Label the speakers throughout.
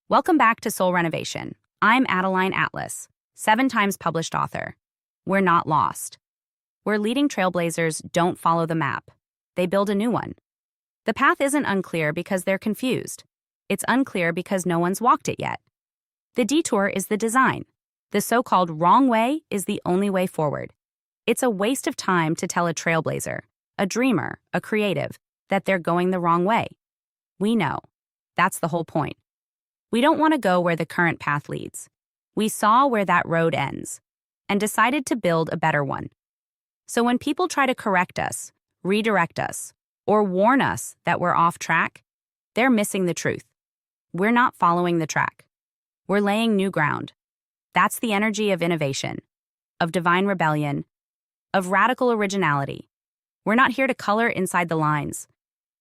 Speaker 1: Welcome back to Soul Renovation. I'm Adeline Atlas, 7 times published author. We're not lost. Where leading trailblazers don't follow the map. They build a new one. The path isn't unclear because they're confused. It's unclear because no one's walked it yet. The detour is the design. The so-called wrong way is the only way forward. It's a waste of time to tell a trailblazer, a dreamer, a creative, that they're going the wrong way. We know. That's the whole point. We don't want to go where the current path leads. We saw where that road ends and decided to build a better one. So when people try to correct us, redirect us, or warn us that we're off track, they're missing the truth. We're not following the track. We're laying new ground. That's the energy of innovation, of divine rebellion, of radical originality. We're not here to color inside the lines.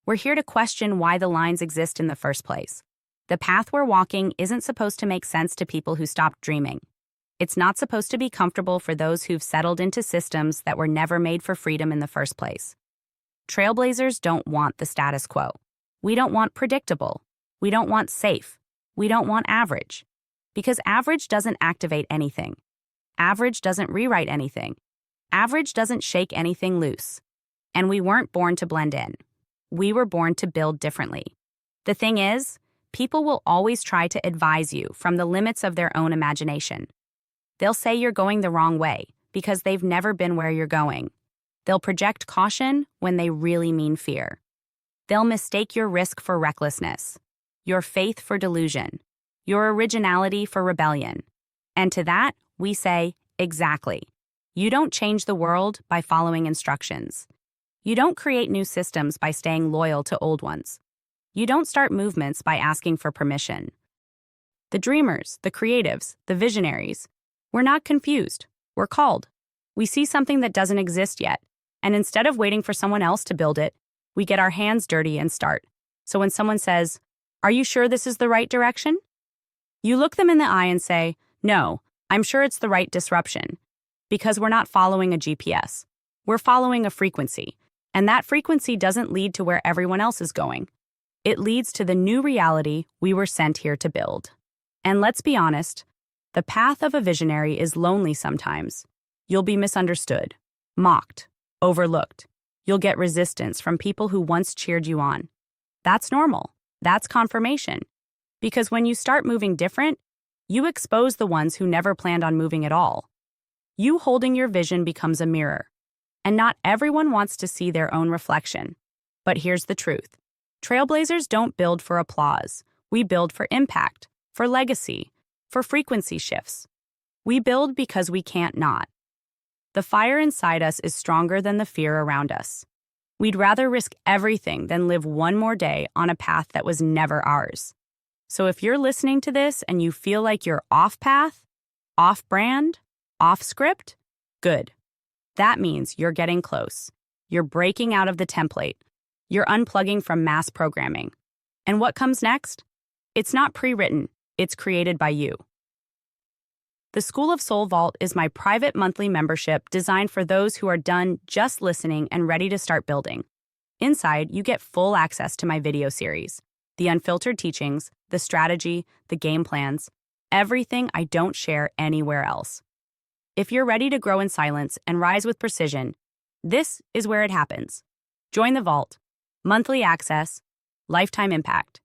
Speaker 1: We're here to question why the lines exist in the first place. The path we're walking isn't supposed to make sense to people who stopped dreaming. It's not supposed to be comfortable for those who've settled into systems that were never made for freedom in the first place. Trailblazers don't want the status quo. We don't want predictable. We don't want safe. We don't want average. Because average doesn't activate anything. Average doesn't rewrite anything. Average doesn't shake anything loose. And we weren't born to blend in. We were born to build differently. The thing is, people will always try to advise you from the limits of their own imagination. They'll say you're going the wrong way because they've never been where you're going. They'll project caution when they really mean fear. They'll mistake your risk for recklessness, your faith for delusion, your originality for rebellion. And to that, we say, exactly. You don't change the world by following instructions. You don't create new systems by staying loyal to old ones. You don't start movements by asking for permission. The dreamers, the creatives, the visionaries, we're not confused. We're called. We see something that doesn't exist yet, and instead of waiting for someone else to build it, we get our hands dirty and start. So when someone says, "Are you sure this is the right direction?" You look them in the eye and say, "No, I'm sure it's the right disruption." Because we're not following a GPS. We're following a frequency, and that frequency doesn't lead to where everyone else is going. It leads to the new reality we were sent here to build. And let's be honest, the path of a visionary is lonely sometimes. You'll be misunderstood, mocked, overlooked. You'll get resistance from people who once cheered you on. That's normal. That's confirmation. Because when you start moving different, you expose the ones who never planned on moving at all. You holding your vision becomes a mirror. And not everyone wants to see their own reflection. But here's the truth. Trailblazers don't build for applause. We build for impact, for legacy, for frequency shifts. We build because we can't not. The fire inside us is stronger than the fear around us. We'd rather risk everything than live one more day on a path that was never ours. So if you're listening to this and you feel like you're off path, off brand, off script, good. That means you're getting close. You're breaking out of the template. You're unplugging from mass programming. And what comes next? It's not pre-written. It's created by you. The School of Soul Vault is my private monthly membership designed for those who are done just listening and ready to start building. Inside, you get full access to my video series, the unfiltered teachings, the strategy, the game plans, everything I don't share anywhere else. If you're ready to grow in silence and rise with precision, this is where it happens. Join the vault. Monthly access, lifetime impact.